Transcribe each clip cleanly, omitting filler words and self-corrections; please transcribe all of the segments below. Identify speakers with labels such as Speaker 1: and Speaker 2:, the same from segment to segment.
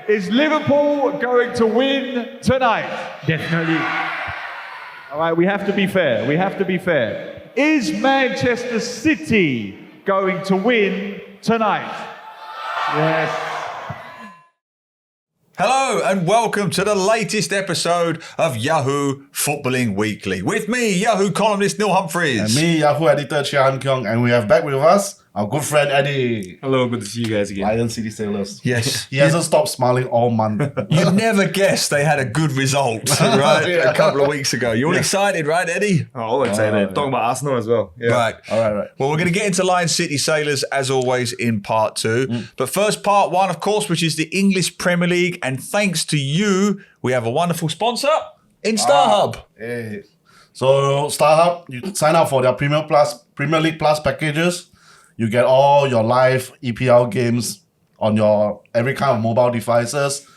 Speaker 1: Is Liverpool going to win tonight?
Speaker 2: Definitely.
Speaker 1: All right, we have to be fair. We have to be fair. Is Manchester City going to win tonight?
Speaker 2: Yes.
Speaker 3: Hello and welcome to the latest episode of Yahoo Footballing Weekly. With me, Yahoo columnist Neil Humphreys.
Speaker 4: And me, Yahoo editor Chia Han Kyung, and we have back with us our good friend Eddie.
Speaker 2: Hello, good to see you guys again.
Speaker 4: Lion City Sailors.
Speaker 3: Yes.
Speaker 4: He hasn't stopped smiling all month.
Speaker 3: You'd never guess they had a good result, right?
Speaker 4: Yeah.
Speaker 3: A couple of weeks ago. You're all excited, right, Eddie?
Speaker 2: Oh, all excited. Talking about Arsenal as well. Yeah.
Speaker 3: Right.
Speaker 4: All right.
Speaker 3: Well, we're going to get into Lion City Sailors as always in part two. But first, part one, of course, which is the English Premier League. And thanks to you, we have a wonderful sponsor in StarHub.
Speaker 4: Hey. So StarHub, you sign up for their Premier League Plus packages. You get all your live EPL games on your every kind of mobile devices.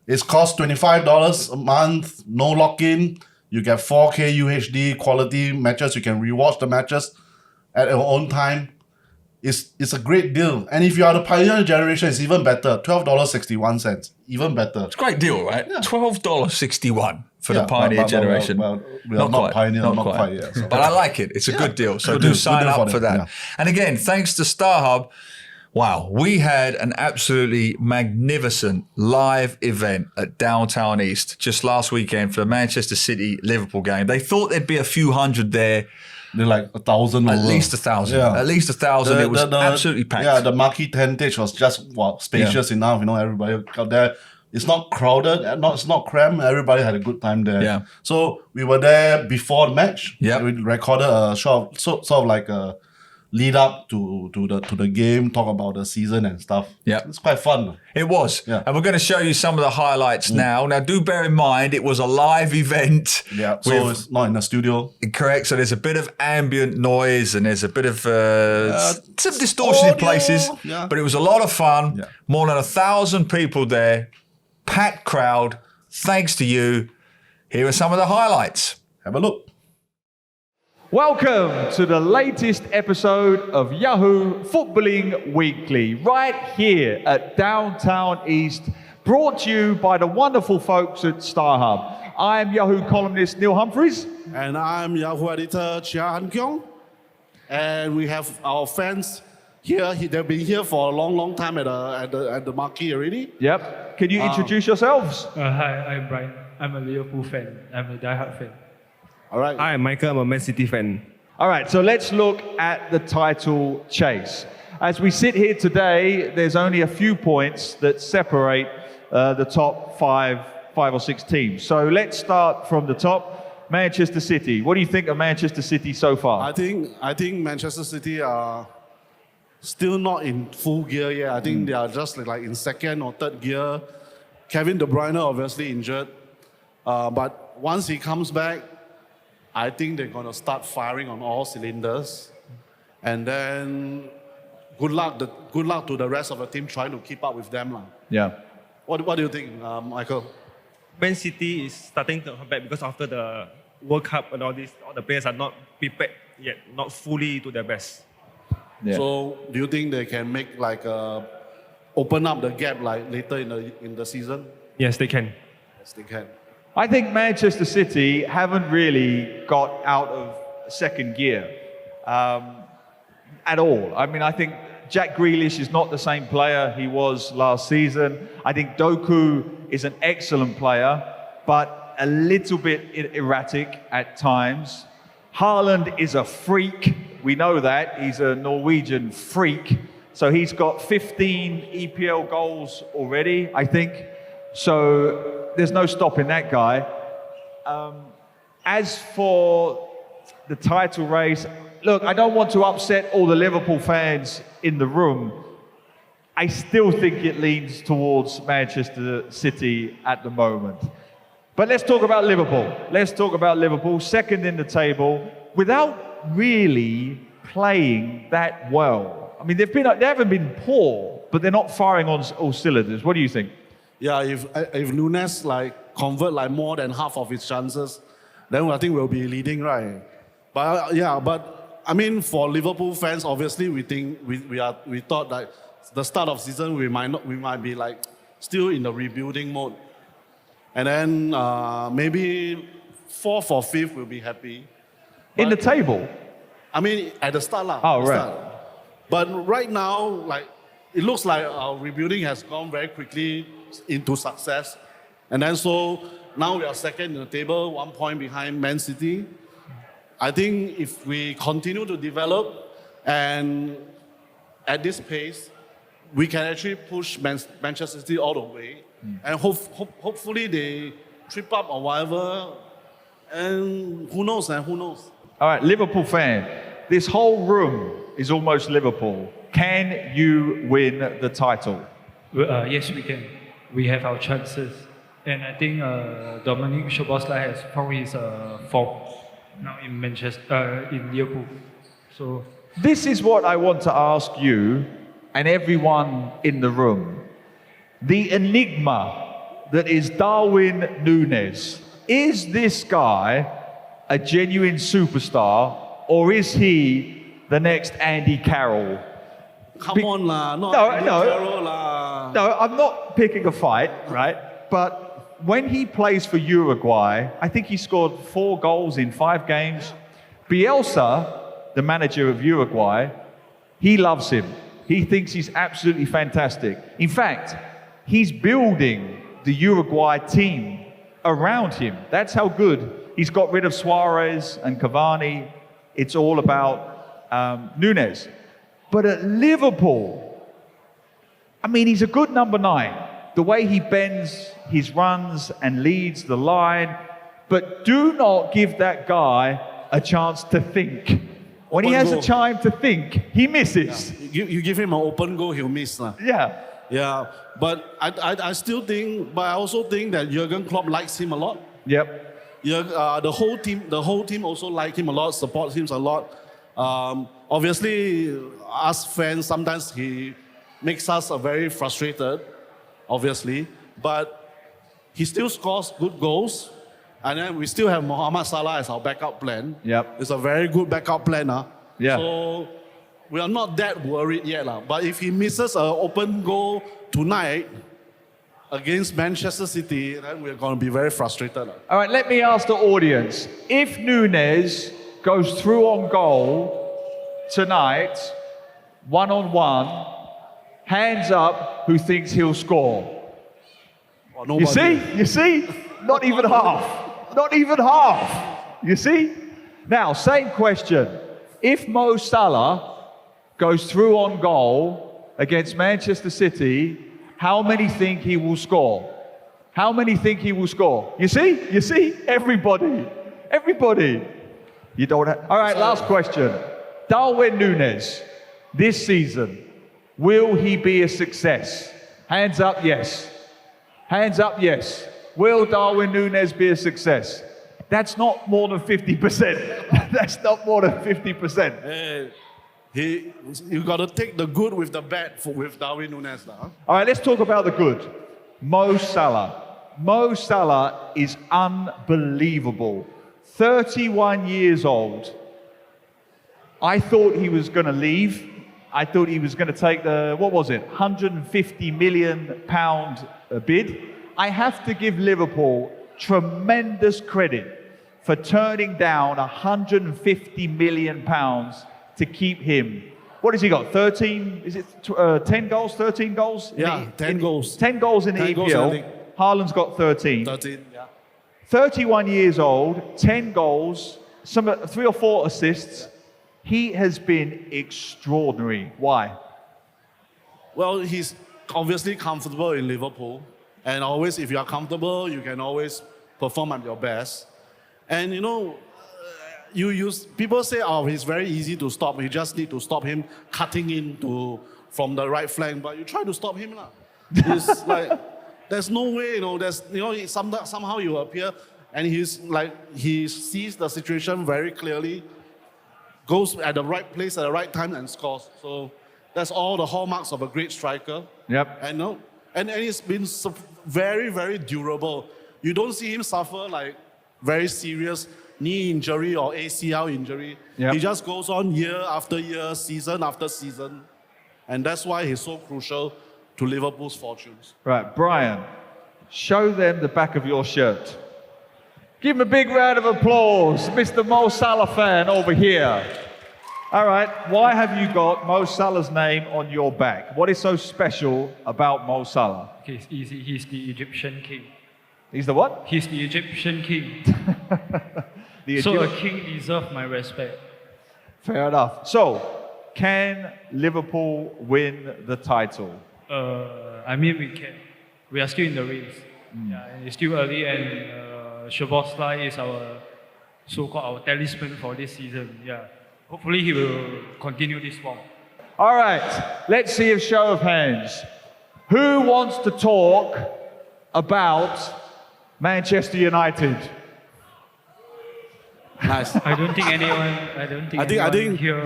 Speaker 4: It costs $25 a month, no lock-in. You get 4K UHD quality matches. You can rewatch the matches at your own time. It's a great deal. And if you are the pioneer generation, it's even better. $12.61. Even better.
Speaker 3: It's a great deal, right? $12.61 for the
Speaker 4: Yeah,
Speaker 3: pioneer
Speaker 4: but
Speaker 3: generation.
Speaker 4: we are not pioneer, not quite yet. So.
Speaker 3: But I like it. It's a good deal. So
Speaker 4: Good
Speaker 3: do
Speaker 4: deal.
Speaker 3: sign
Speaker 4: Good deal
Speaker 3: up
Speaker 4: for
Speaker 3: for
Speaker 4: them,
Speaker 3: that.
Speaker 4: yeah.
Speaker 3: And again, thanks to StarHub, wow, we had an absolutely magnificent live event at Downtown East just last weekend for the Manchester City-Liverpool game. They thought there'd be a few hundred there.
Speaker 4: They're like 1,000
Speaker 3: At
Speaker 4: over.
Speaker 3: least 1,000.
Speaker 4: Yeah.
Speaker 3: At least 1,000. It was absolutely packed.
Speaker 4: Yeah, the marquee tentage was just spacious enough. You know, everybody got there. It's not crowded, it's not cramped. Everybody had a good time there.
Speaker 3: Yeah.
Speaker 4: So we were there before the match.
Speaker 3: Yep.
Speaker 4: We recorded a short, sort of like a lead up to the game, talk about the season and stuff.
Speaker 3: Yep.
Speaker 4: It's quite fun.
Speaker 3: It was.
Speaker 4: Yeah.
Speaker 3: And we're going to show you some of the highlights now. Now, do bear in mind, it was a live event.
Speaker 4: Yeah. So it's not in the studio.
Speaker 3: Correct. So there's a bit of ambient noise and there's a bit of some distortion in
Speaker 4: audio,
Speaker 3: places.
Speaker 4: yeah.
Speaker 3: But it was a lot of fun.
Speaker 4: Yeah.
Speaker 3: More than 1,000 people there. Packed crowd. Thanks to you. Here are some of the highlights.
Speaker 4: Have a look.
Speaker 1: Welcome to the latest episode of Yahoo Footballing Weekly, right here at Downtown East, brought to you by the wonderful folks at StarHub. I'm Yahoo columnist Neil Humphreys.
Speaker 5: And I'm Yahoo editor Chia Han Kyung. And we have our fans here. They've been here for a long time at the marquee already.
Speaker 1: Yep. Can you introduce yourselves?
Speaker 2: Hi, I'm Brian. I'm a Liverpool fan. I'm a diehard fan.
Speaker 5: All right.
Speaker 2: Hi, I'm Michael. I'm a Man City fan.
Speaker 1: All right, so let's look at the title chase. As we sit here today, there's only a few points that separate the top five or six teams. So let's start from the top. Manchester City. What do you think of Manchester City so far?
Speaker 5: I think Manchester City are still not in full gear yet. I think they are just like in second or third gear. Kevin De Bruyne obviously injured. But once he comes back, I think they're going to start firing on all cylinders. And then good luck to the rest of the team trying to keep up with them.
Speaker 1: Yeah.
Speaker 5: What do you think, Michael?
Speaker 6: Man City is starting to come back because after the World Cup and all this, all the players are not prepared yet, not fully to their best.
Speaker 1: Yeah.
Speaker 5: So do you think they can make open up the gap like later in the season?
Speaker 6: Yes, they can.
Speaker 5: Yes, they can.
Speaker 1: I think Manchester City haven't really got out of second gear at all. I mean, I think Jack Grealish is not the same player he was last season. I think Doku is an excellent player, but a little bit erratic at times. Haaland is a freak. We know that. He's a Norwegian freak. So he's got 15 EPL goals already, I think. So there's no stopping that guy. As for the title race, look, I don't want to upset all the Liverpool fans in the room. I still think it leans towards Manchester City at the moment. But let's talk about Liverpool. Let's talk about Liverpool, second in the table, without really playing that well. I mean, they haven't been poor, but they're not firing on all cylinders. What do you think?
Speaker 5: Yeah, if Nunes convert more than half of his chances, then I think we'll be leading, right? But I mean, for Liverpool fans, obviously we think we thought that the start of season we might be still in the rebuilding mode. And then maybe fourth or fifth will be happy.
Speaker 1: In the table.
Speaker 5: I mean, at the start.
Speaker 1: Oh, right.
Speaker 5: Start. But right now, like, it looks like our rebuilding has gone very quickly into success. And then so now we are second in the table, 1 point behind Man City. I think if we continue to develop and at this pace, we can actually push Manchester City all the way. And hopefully they trip up or whatever. And who knows, man, who knows?
Speaker 1: All right, Liverpool fan, this whole room is almost Liverpool. Can you win the title?
Speaker 2: Yes, we can. We have our chances. And I think Dominic Szoboszlai has found his form now in Manchester, in Liverpool. So
Speaker 1: This is what I want to ask you and everyone in the room. The enigma that is Darwin Núñez. Is this guy a genuine superstar, or is he the next Andy Carroll?
Speaker 5: Come on, lah. Not
Speaker 1: No,
Speaker 5: Andy
Speaker 1: no.
Speaker 5: Carroll, lah.
Speaker 1: No, I'm not picking a fight, right? But when he plays for Uruguay, I think he scored 4 goals in 5 games. Bielsa, the manager of Uruguay, he loves him. He thinks he's absolutely fantastic. In fact, he's building the Uruguay team around him. That's how good. He's got rid of Suarez and Cavani. It's all about Núñez. But at Liverpool, I mean, he's a good number 9. The way he bends his runs and leads the line. But do not give that guy a chance to think. When he
Speaker 5: Open
Speaker 1: has a
Speaker 5: goal.
Speaker 1: time to think, he misses.
Speaker 5: You give him an open goal, he'll miss, lah.
Speaker 1: Yeah.
Speaker 5: Yeah, but I still think, but I also think that Jurgen Klopp likes him a lot.
Speaker 1: Yep.
Speaker 5: The whole team also like him a lot, supports him a lot. Obviously, us fans, sometimes he makes us very frustrated, obviously, but he still scores good goals. And then we still have Mohamed Salah as our backup plan.
Speaker 1: Yep.
Speaker 5: It's a very good backup plan.
Speaker 1: Yeah.
Speaker 5: So we are not that worried yet. But if he misses an open goal tonight against Manchester City, then we're going to be very frustrated.
Speaker 1: All right, let me ask the audience. If Núñez goes through on goal tonight, 1-on-1, hands up who thinks he'll score.
Speaker 5: Oh,
Speaker 1: You see? You see? Not even half. Not even half. You see? Now, same question. If Mo Salah goes through on goal against Manchester City, how many think he will score? How many think he will score? You see? You see? Everybody. Everybody. You don't have... All right, last question. Darwin Núñez, this season, will he be a success? Hands up, yes. Hands up, yes. Will Darwin Núñez be a success? That's not more than 50%. That's not more than 50%.
Speaker 5: You got to take the good with the bad with Darwin Núñez now.
Speaker 1: All right, let's talk about the good. Mo Salah. Mo Salah is unbelievable. 31 years old. I thought he was going to leave. I thought he was going to take the, what was it, £150 million bid. I have to give Liverpool tremendous credit for turning down £150 million to keep him. What has he got? 13? Is it 10 goals? 13 goals?
Speaker 5: Yeah, 10 goals.
Speaker 1: 10 goals in the
Speaker 5: 10 goals in the
Speaker 1: EPL.
Speaker 5: league.
Speaker 1: Haaland's got 13.
Speaker 5: 13, yeah.
Speaker 1: 31 years old, 10 goals, 3 or 4 assists. He has been extraordinary. Why?
Speaker 5: Well, he's obviously comfortable in Liverpool. And always, if you are comfortable, you can always perform at your best. And you know, people say, oh, he's very easy to stop. You just need to stop him cutting in from the right flank. But you try to stop him. It's like, there's no way, somehow you appear and he sees the situation very clearly, goes at the right place at the right time and scores. So that's all the hallmarks of a great striker.
Speaker 1: Yep.
Speaker 5: And it's been very, very durable. You don't see him suffer like very serious knee injury or ACL injury.
Speaker 1: Yep.
Speaker 5: He just goes on year after year, season after season. And that's why he's so crucial to Liverpool's fortunes.
Speaker 1: Right, Brian, show them the back of your shirt. Give him a big round of applause, Mr. Mo Salah fan over here. All right, why have you got Mo Salah's name on your back? What is so special about Mo Salah?
Speaker 2: Okay, it's easy. He's the Egyptian king.
Speaker 1: He's the what?
Speaker 2: He's the Egyptian king.
Speaker 1: The
Speaker 2: So a
Speaker 1: Egypt-
Speaker 2: king deserves my respect.
Speaker 1: Fair enough. So, can Liverpool win the title?
Speaker 2: I mean, we can. We are still in the race. Yeah, and it's still early, and Szoboszlai is our so-called our talisman for this season. Yeah, hopefully he will continue this form.
Speaker 1: All right, let's see a show of hands. Who wants to talk about Manchester United?
Speaker 5: Nice.
Speaker 2: I don't think anyone. I don't think.
Speaker 5: I think
Speaker 2: anyone here.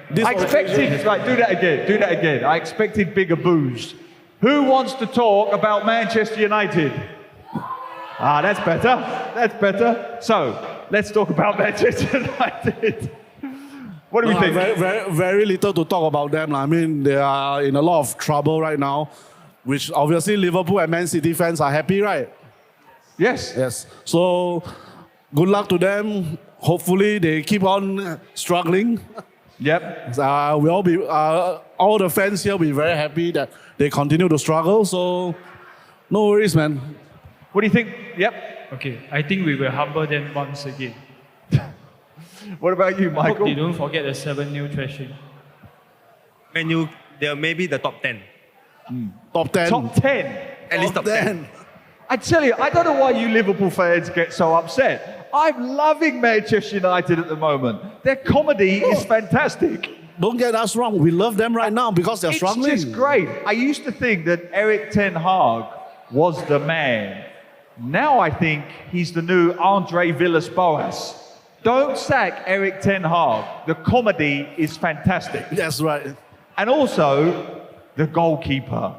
Speaker 5: this
Speaker 1: I expected, right, do that again. I expected bigger boos. Who wants to talk about Manchester United? Ah, that's better. So, let's talk about Manchester United. What do we think?
Speaker 5: Very little to talk about them. I mean, they are in a lot of trouble right now, which obviously Liverpool and Man City fans are happy, right?
Speaker 1: Yes.
Speaker 5: Yes. So, good luck to them. Hopefully, they keep on struggling.
Speaker 1: Yep.
Speaker 5: We all be all the fans here will be very happy that they continue to struggle. So, no worries, man.
Speaker 1: What do you think? Yep.
Speaker 2: Okay, I think we will humble them once again.
Speaker 1: What about you,
Speaker 2: I hope they
Speaker 1: Michael?
Speaker 2: don't forget the 7-0 thrashing.
Speaker 6: Man U, they're maybe the top 10.
Speaker 5: Top 10.
Speaker 1: Top 10.
Speaker 6: At least top 10.
Speaker 1: I tell you, I don't know why you Liverpool fans get so upset. I'm loving Manchester United at the moment. Their comedy is fantastic.
Speaker 5: Don't get us wrong. We love them right now because they're
Speaker 1: It's
Speaker 5: struggling.
Speaker 1: just great. I used to think that Eric Ten Hag was the man. Now I think he's the new Andre Villas-Boas. Don't sack Eric Ten Hag. The comedy is fantastic.
Speaker 5: That's right.
Speaker 1: And also, the goalkeeper.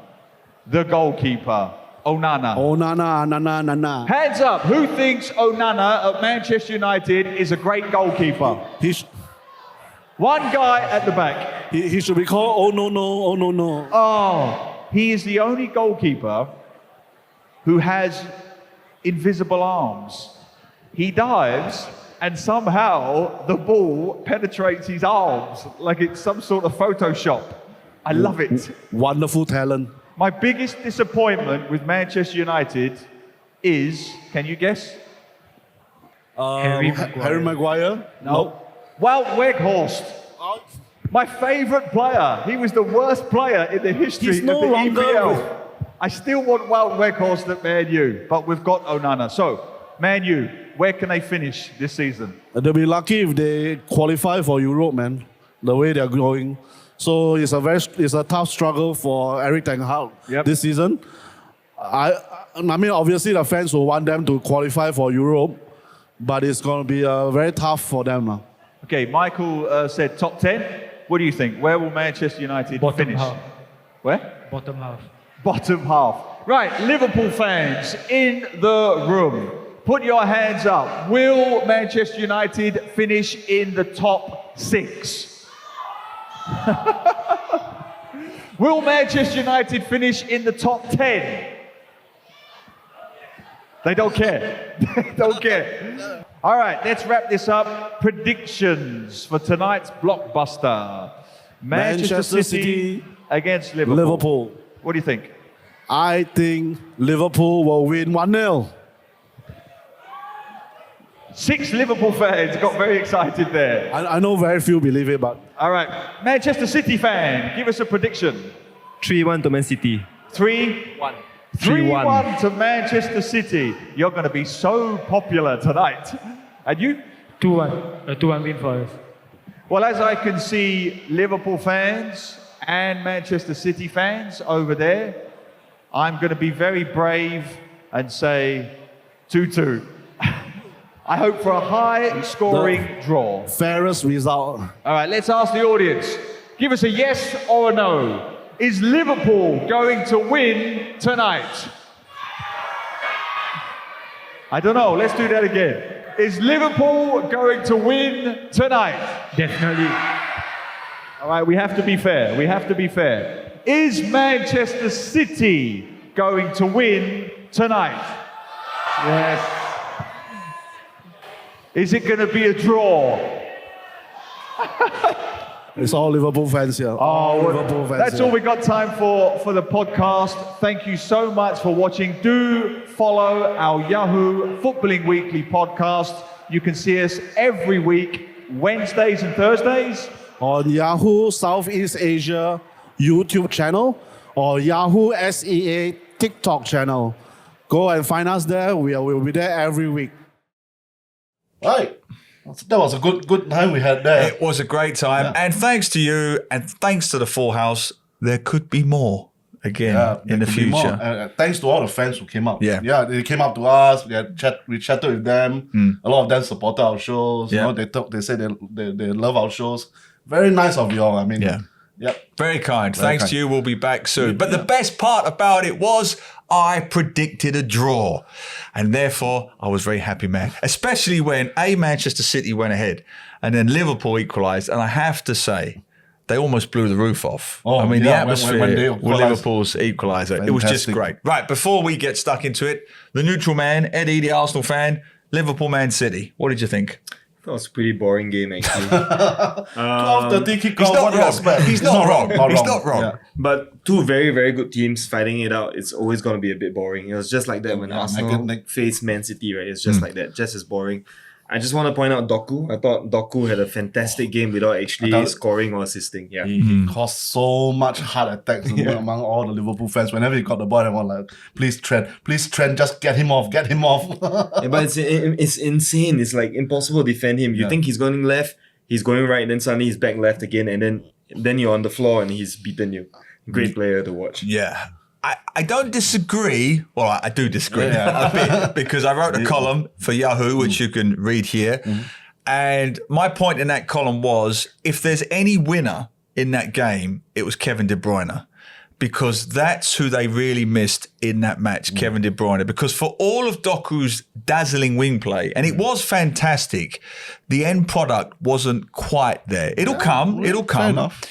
Speaker 1: Onana.
Speaker 5: Oh, na.
Speaker 1: Hands up, who thinks Onana at Manchester United is a great goalkeeper? One guy at the back.
Speaker 5: He should be called oh no.
Speaker 1: Oh, he is the only goalkeeper who has invisible arms. He dives and somehow the ball penetrates his arms like it's some sort of Photoshop. I love it.
Speaker 5: Wonderful talent.
Speaker 1: My biggest disappointment with Manchester United is, can you guess?
Speaker 5: Harry Maguire?
Speaker 1: No. Wout Weghorst. My favorite player. He was the worst player in the history
Speaker 5: He's
Speaker 1: of
Speaker 5: no
Speaker 1: the
Speaker 5: longer
Speaker 1: EPL.
Speaker 5: with-
Speaker 1: I still want Wout Weghorst at Man U, but we've got Onana. So, Man U, where can they finish this season?
Speaker 5: They'll be lucky if they qualify for Europe, man. The way they're going. So it's a tough struggle for Eric Ten Hag this season. I mean, obviously the fans will want them to qualify for Europe, but it's going to be very tough for them.
Speaker 1: Okay, Michael said top 10. What do you think? Where will Manchester United
Speaker 2: Bottom
Speaker 1: finish?
Speaker 2: half.
Speaker 1: Where?
Speaker 2: Bottom half.
Speaker 1: Bottom half. Right, Liverpool fans in the room, put your hands up. Will Manchester United finish in the top 6? Will Manchester United finish in the top 10? They don't care. They don't care. All right, let's wrap this up. Predictions for tonight's blockbuster. Manchester City against
Speaker 5: Liverpool.
Speaker 1: What do you think?
Speaker 5: I think Liverpool will win 1-0.
Speaker 1: 6 Liverpool fans got very excited there.
Speaker 5: I know very few believe it, but
Speaker 1: All right, Manchester City fan, give us a prediction.
Speaker 6: 3-1 to Man City.
Speaker 1: 3-1.
Speaker 6: 3-1.
Speaker 1: 3-1 to Manchester City. You're going to be so popular tonight. And you?
Speaker 2: 2-1. A 2-1 win for us.
Speaker 1: Well, as I can see Liverpool fans and Manchester City fans over there, I'm going to be very brave and say 2-2. I hope for a high-scoring draw.
Speaker 5: fairest result.
Speaker 1: All right, let's ask the audience. Give us a yes or a no. Is Liverpool going to win tonight? I don't know. Let's do that again. Is Liverpool going to win tonight?
Speaker 2: Definitely.
Speaker 1: All right, we have to be fair. We have to be fair. Is Manchester City going to win tonight? Yes. Is it going to be a draw?
Speaker 5: It's all Liverpool fans here. All Liverpool fans
Speaker 1: That's
Speaker 5: here.
Speaker 1: all we got time for the podcast. Thank you so much for watching. Do follow our Yahoo Footballing Weekly podcast. You can see us every week, Wednesdays and Thursdays.
Speaker 5: On Yahoo Southeast Asia YouTube channel or Yahoo SEA TikTok channel. Go and find us there. We'll be there every week.
Speaker 4: Right. That was a good time we had there.
Speaker 3: It was a great time. And thanks to you and thanks to the Full House, there could be more again in the
Speaker 4: there could be more.
Speaker 3: future.
Speaker 4: Thanks to all the fans who came up.
Speaker 3: Yeah.
Speaker 4: They came up to us. We chatted with them. A lot of them supported our shows.
Speaker 3: Yeah.
Speaker 4: You know, they said they love our shows. Very nice of you all. I mean,
Speaker 3: Yeah.
Speaker 4: yeah.
Speaker 3: Very kind. Thanks
Speaker 4: kind.
Speaker 3: to you. We'll be back soon. But the best part about it was I predicted a draw. And therefore, I was very happy, man. Especially when Manchester City went ahead and then Liverpool equalised. And I have to say, they almost blew the roof off.
Speaker 4: Oh,
Speaker 3: I mean,
Speaker 4: yeah,
Speaker 3: the atmosphere
Speaker 4: when they
Speaker 3: with
Speaker 4: equalised.
Speaker 3: Liverpool's equaliser. It was just
Speaker 4: Fantastic.
Speaker 3: great. Right, before we get stuck into it, the neutral man, Eddie, the Arsenal fan, Liverpool Man City. What did you think?
Speaker 7: That was a pretty boring game, actually.
Speaker 4: 12:30
Speaker 3: He's
Speaker 4: kickoff.
Speaker 3: not
Speaker 4: What do you
Speaker 3: wrong.
Speaker 4: expect?
Speaker 3: He's not wrong. He's not wrong.
Speaker 4: Yeah.
Speaker 7: But two very, very good teams fighting it out. It's always going to be a bit boring. It was just like that when
Speaker 4: Yeah,
Speaker 7: Arsenal
Speaker 4: like-
Speaker 7: faced Man City, right? It's just like that, just as boring. I just want to point out Doku. I thought Doku had a fantastic game without actually scoring or assisting. Yeah.
Speaker 4: He caused so much heart attacks among all the Liverpool fans. Whenever he got the ball, everyone like, please Trent, just get him off.
Speaker 7: Yeah, but it's insane. It's like impossible to defend him. You think he's going left, he's going right, then suddenly he's back left again, and then you're on the floor and he's beaten you. Great player to watch.
Speaker 3: Yeah. I don't disagree. Well, I do disagree a bit because I wrote a column for Yahoo, which you can read here. And my point in that column was if there's any winner in that game, it was Kevin De Bruyne. Because that's who they really missed in that match, Kevin De Bruyne. Because for all of Doku's dazzling wing play, and it was fantastic, the end product wasn't quite there. It'll come.
Speaker 4: enough.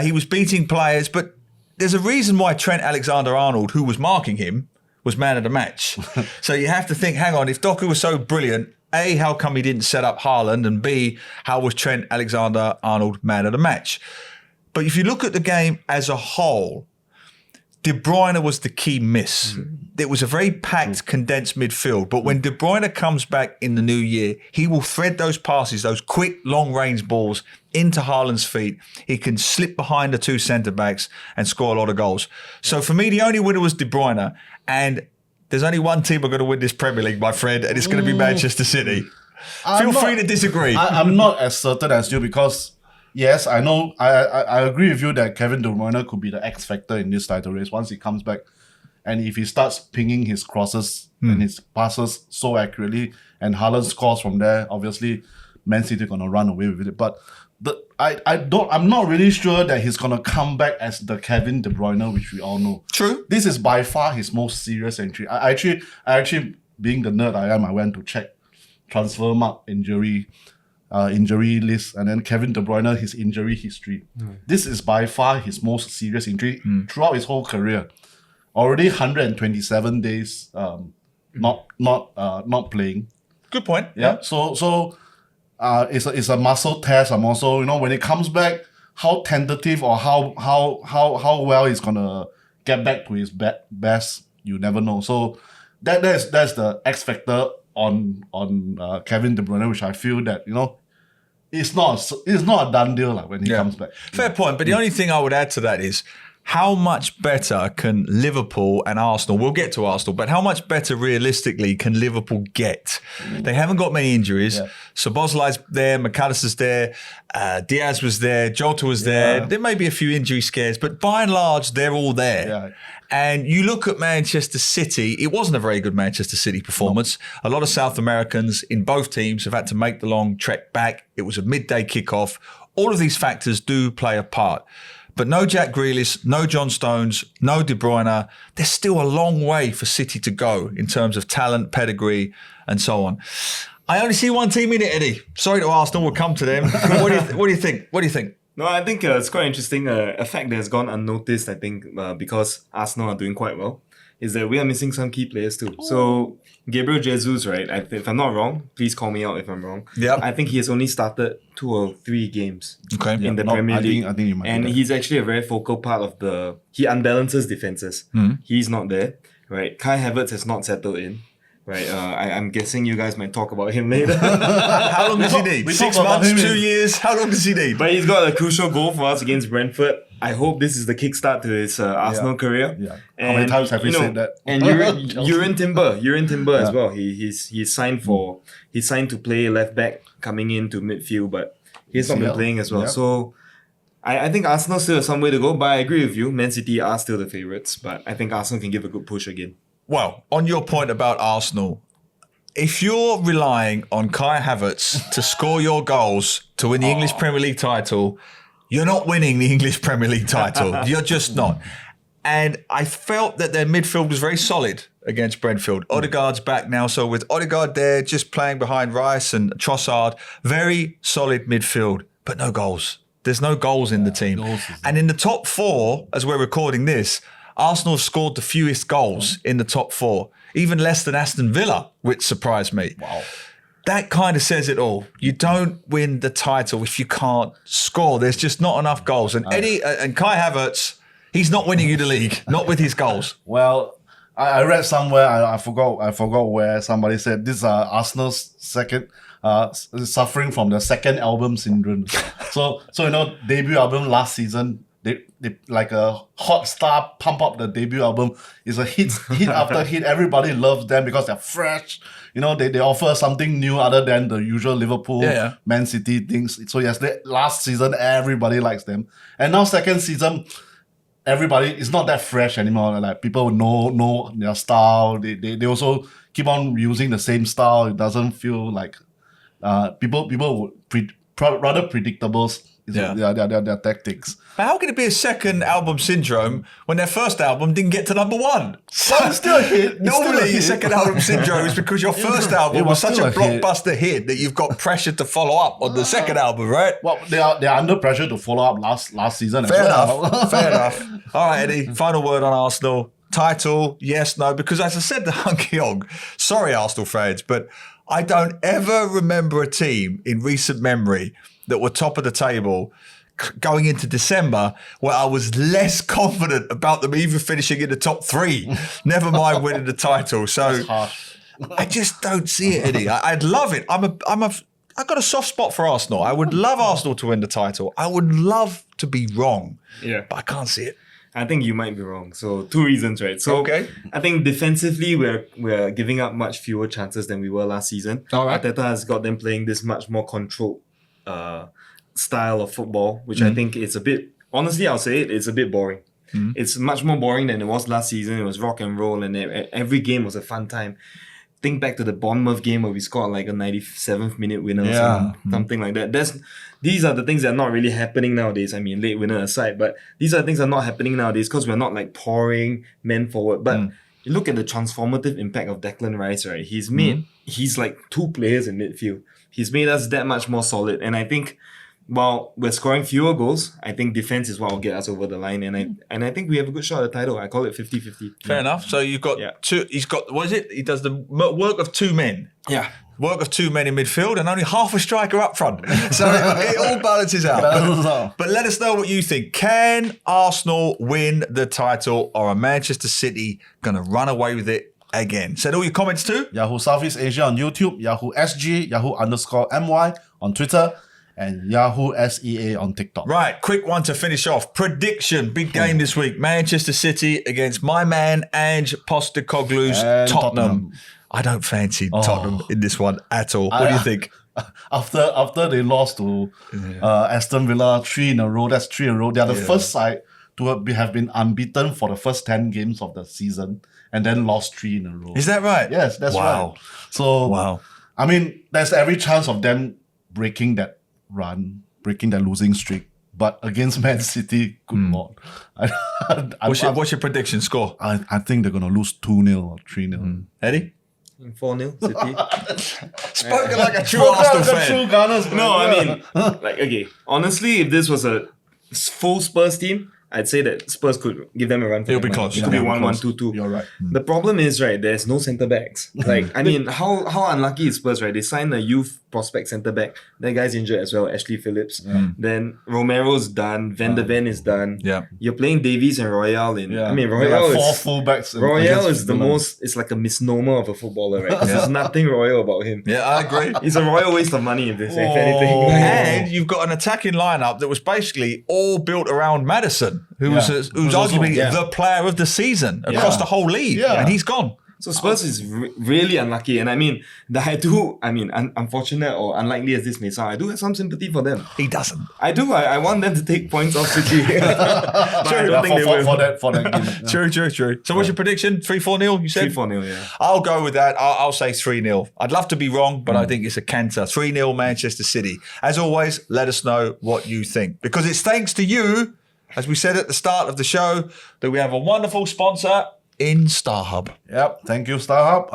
Speaker 3: He was beating players, but there's a reason why Trent Alexander-Arnold, who was marking him, was man of the match. So you have to think, hang on, if Doku was so brilliant, A, how come he didn't set up Haaland? And B, how was Trent Alexander-Arnold man of the match? But if you look at the game as a whole, De Bruyne was the key miss. It was a very packed, condensed midfield. But when De Bruyne comes back in the new year, he will thread those passes, those quick, long-range balls into Haaland's feet. He can slip behind the two centre-backs and score a lot of goals. So for me, the only winner was De Bruyne. And there's only one team who's going to win this Premier League, my friend, and it's going to be Manchester City. Feel free to disagree.
Speaker 4: I'm not as certain as you because, yes, I know, I agree with you that Kevin De Bruyne could be the X factor in this title race once he comes back. And if he starts pinging his crosses and his passes so accurately and Haaland scores from there, obviously Man City are going to run away with it. But I'm not really sure that he's going to come back as the Kevin De Bruyne, which we all know.
Speaker 3: True.
Speaker 4: This is by far his most serious entry. I actually, being the nerd I am, I went to check Transfermarkt injury list, and then Kevin De Bruyne, his injury history. This is by far his most serious injury throughout his whole career. Already 127 days not playing.
Speaker 3: Good point.
Speaker 4: Yeah. So it's a muscle test. I'm also, when it comes back, how tentative or how well he's gonna get back to his best, you never know. So that's the X factor on Kevin De Bruyne, which I feel that it's not a done deal when he comes back.
Speaker 3: Fair point. But the only thing I would add to that is how much better can Liverpool and Arsenal, we'll get to Arsenal, but how much better realistically can Liverpool get? They haven't got many injuries.
Speaker 4: Yeah.
Speaker 3: Szoboszlai's there, McAllister's there, Diaz was there, Jota was there. There may be a few injury scares, but by and large, they're all there.
Speaker 4: Yeah.
Speaker 3: And you look at Manchester City, it wasn't a very good Manchester City performance. A lot of South Americans in both teams have had to make the long trek back. It was a midday kickoff. All of these factors do play a part. But no Jack Grealish, no John Stones, no De Bruyne. There's still a long way for City to go in terms of talent, pedigree, and so on. I only see one team in it, Eddie. Sorry to Arsenal, we'll come to them. What do you think? What do you think?
Speaker 7: No, I think it's quite interesting. A fact that has gone unnoticed, I think, because Arsenal are doing quite well, is that we are missing some key players too. So Gabriel Jesus, right? If I'm not wrong, please call me out if I'm wrong.
Speaker 3: Yep.
Speaker 7: I think he has only started 2 or 3 games
Speaker 3: Okay.
Speaker 7: in the
Speaker 4: no,
Speaker 7: Premier
Speaker 4: I
Speaker 7: League.
Speaker 4: think you might be
Speaker 7: and
Speaker 4: right.
Speaker 7: he's actually a very focal part of the. He unbalances defenses. He's not there, right? Kai Havertz has not settled in. Right, I'm guessing you guys might talk about him later.
Speaker 3: How long does he need?
Speaker 4: we
Speaker 3: 6
Speaker 4: talked about
Speaker 3: months,
Speaker 4: him
Speaker 3: 2
Speaker 4: in-
Speaker 3: years? How long does he need?
Speaker 7: But he's got a crucial goal for us against Brentford. I hope this is the kickstart to his Arsenal career.
Speaker 4: Yeah. How many times have we said that?
Speaker 7: And Urin Timber as well. He's signed to play left back coming into midfield, but he's not been
Speaker 4: CL.
Speaker 7: playing as well.
Speaker 4: Yeah.
Speaker 7: So I think Arsenal still has some way to go, but I agree with you. Man City are still the favourites, but I think Arsenal can give a good push again.
Speaker 3: Well, on your point about Arsenal, if you're relying on Kai Havertz to score your goals to win the English Premier League title, you're not winning the English Premier League title. You're just not. And I felt that their midfield was very solid against Brentford. Odegaard's back now, so with Odegaard there, just playing behind Rice and Trossard, very solid midfield, but no goals. There's no goals in the team. And in the top 4, as we're recording this, Arsenal have scored the fewest goals in the top 4, even less than Aston Villa, which surprised me. Wow. That kind of says it all. You don't win the title if you can't score. There's just not enough goals. And Eddie and Kai Havertz, he's not winning you the league, not with his goals.
Speaker 4: Well, I read somewhere, I forgot where somebody said this Arsenal's second suffering from the second album syndrome. so debut album last season, they like a hot star pump up the debut album. It's a hit after hit. Everybody loves them because they're fresh. They offer something new other than the usual Liverpool, Man City things. So yes, last season everybody likes them, and now second season, everybody is not that fresh anymore. Like people know their style. They also keep on using the same style. It doesn't feel like people would rather predictables. Their tactics.
Speaker 3: But how can it be a second album syndrome when their first album didn't get to number 1?
Speaker 4: It's still a hit.
Speaker 3: Normally, second album syndrome is because your first album was such a blockbuster hit that you've got pressure to follow up on the second album, right?
Speaker 4: Well, they are under pressure to follow up last season.
Speaker 3: Fair
Speaker 4: as well.
Speaker 3: enough. Fair enough. All right, Eddie. Final word on Arsenal. Title, yes, no. Because as I said to Hung Keong, sorry, Arsenal fans, but I don't ever remember a team in recent memory that were top of the table going into December where I was less confident about them even finishing in the top 3, never mind winning the title. So I just don't see it, Eddie. I'd love it. I've got a soft spot for Arsenal. I would love Arsenal to win the title. I would love to be wrong, but I can't see it.
Speaker 7: I think you might be wrong. So 2 reasons, right? So
Speaker 3: Okay.
Speaker 7: I think defensively we're giving up much fewer chances than we were last season.
Speaker 3: All right.
Speaker 7: Arteta has got them playing this much more controlled style of football, which I think it's a bit. Honestly, I'll say it's a bit boring. It's much more boring than it was last season. It was rock and roll, and every game was a fun time. Think back to the Bournemouth game where we scored like a 97th minute winner or something like that. These are the things that are not really happening nowadays. I mean, late winner aside, but these are the things that are not happening nowadays because we're not like pouring men forward. But you look at the transformative impact of Declan Rice, right? He's like 2 players in midfield. He's made us that much more solid. And I think while we're scoring fewer goals, I think defense is what will get us over the line. And I think we have a good shot at the title. I call it 50-50.
Speaker 3: Fair enough. So you've got 2. He's got, what is it? He does the work of 2 men.
Speaker 7: Yeah.
Speaker 3: Work of 2 men in midfield and only half a striker up front. So it all balances out. But let us know what you think. Can Arsenal win the title, or are Manchester City going to run away with it again? Send all your comments to
Speaker 4: Yahoo Southeast Asia on YouTube, Yahoo SG, Yahoo_MY on Twitter, and Yahoo SEA on TikTok.
Speaker 3: Right, quick one to finish off. Prediction, big game this week. Manchester City against my man Ange Postecoglou's
Speaker 4: And
Speaker 3: Tottenham. I don't fancy Tottenham in this one at all. What do you think?
Speaker 4: After they lost to Aston Villa 3 in a row, that's 3 in a row. They are the first side to have been unbeaten for the first 10 games of the season and then lost 3 in a row.
Speaker 3: Is that right?
Speaker 4: Yes, that's right. So, I mean, there's every chance of them breaking that run, breaking that losing streak. But against Man City, good lord.
Speaker 3: What's your prediction score?
Speaker 4: I think they're going to lose 2-0 or 3-0.
Speaker 3: Eddie?
Speaker 7: 4-0 City.
Speaker 3: Spoken like a true Arsenal fan.
Speaker 4: True Gunners.
Speaker 7: No, I mean, like, okay, honestly, if this was a full Spurs team, I'd say that Spurs could give them a run for
Speaker 3: It'll
Speaker 7: their
Speaker 3: be
Speaker 7: money.
Speaker 3: close.
Speaker 7: It could be
Speaker 3: Yeah,
Speaker 7: 1-1,
Speaker 4: close.
Speaker 7: 2-2.
Speaker 4: You're right.
Speaker 7: The problem is, right, there's no centre backs. Like, I mean, how unlucky is Spurs, right? They signed a youth prospect centre back. That guy's injured as well, Ashley Phillips. Then Romero's done. Van de Ven is done.
Speaker 3: Yeah.
Speaker 7: You're playing Davies and Royale in.
Speaker 4: Yeah.
Speaker 7: I mean,
Speaker 4: They're
Speaker 7: Royale
Speaker 4: like four
Speaker 7: is.
Speaker 4: fullbacks.
Speaker 7: Royale
Speaker 4: against
Speaker 7: is the
Speaker 4: Fulham.
Speaker 7: most. It's like a misnomer of a footballer, right? 'Cause there's nothing royal about him.
Speaker 3: Yeah, I agree.
Speaker 7: He's a royal waste of money if
Speaker 4: Oh.
Speaker 7: anything.
Speaker 3: And you've got an attacking lineup that was basically all built around Madison, who's
Speaker 4: Who's
Speaker 3: arguably
Speaker 7: yeah.
Speaker 3: the player of the season across
Speaker 4: Yeah.
Speaker 3: the whole league,
Speaker 4: Yeah.
Speaker 3: and he's gone.
Speaker 7: So Spurs is really unlucky, and I mean, unfortunate or unlikely as this may sound, I do have some sympathy for them.
Speaker 3: He doesn't.
Speaker 7: I do. I want them to take points off City. But I don't
Speaker 4: Yeah,
Speaker 7: think they will.
Speaker 4: for that game. Yeah.
Speaker 3: True. So what's your prediction? 3-4-0, you said?
Speaker 7: 3-4-0, yeah.
Speaker 3: I'll go with that. I'll say 3-0. I'd love to be wrong, but I think it's a canter. 3-0 Manchester City. As always, let us know what you think. Because it's thanks to you, as we said at the start of the show, that we have a wonderful sponsor in StarHub.
Speaker 4: Yep, thank you, StarHub.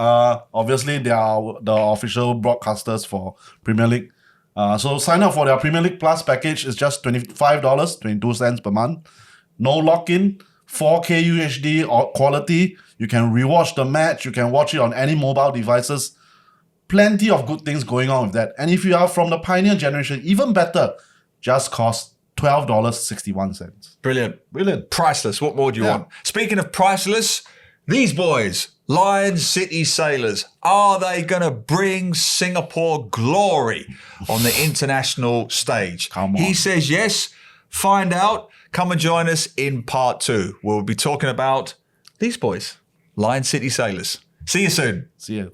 Speaker 4: Obviously, they are the official broadcasters for Premier League. So sign up for their Premier League Plus package. It's just $25, 22 cents per month. No lock-in, 4K UHD or quality. You can rewatch the match. You can watch it on any mobile devices. Plenty of good things going on with that. And if you are from the Pioneer generation, even better, just cost $12.61.
Speaker 3: Brilliant. Priceless. What more do you
Speaker 4: Yeah.
Speaker 3: want? Speaking of priceless, these boys, Lion City Sailors, are they going to bring Singapore glory on the international stage?
Speaker 4: Come on.
Speaker 3: He says yes. Find out. Come and join us in part 2. We'll be talking about these boys, Lion City Sailors. See you soon.
Speaker 4: See you.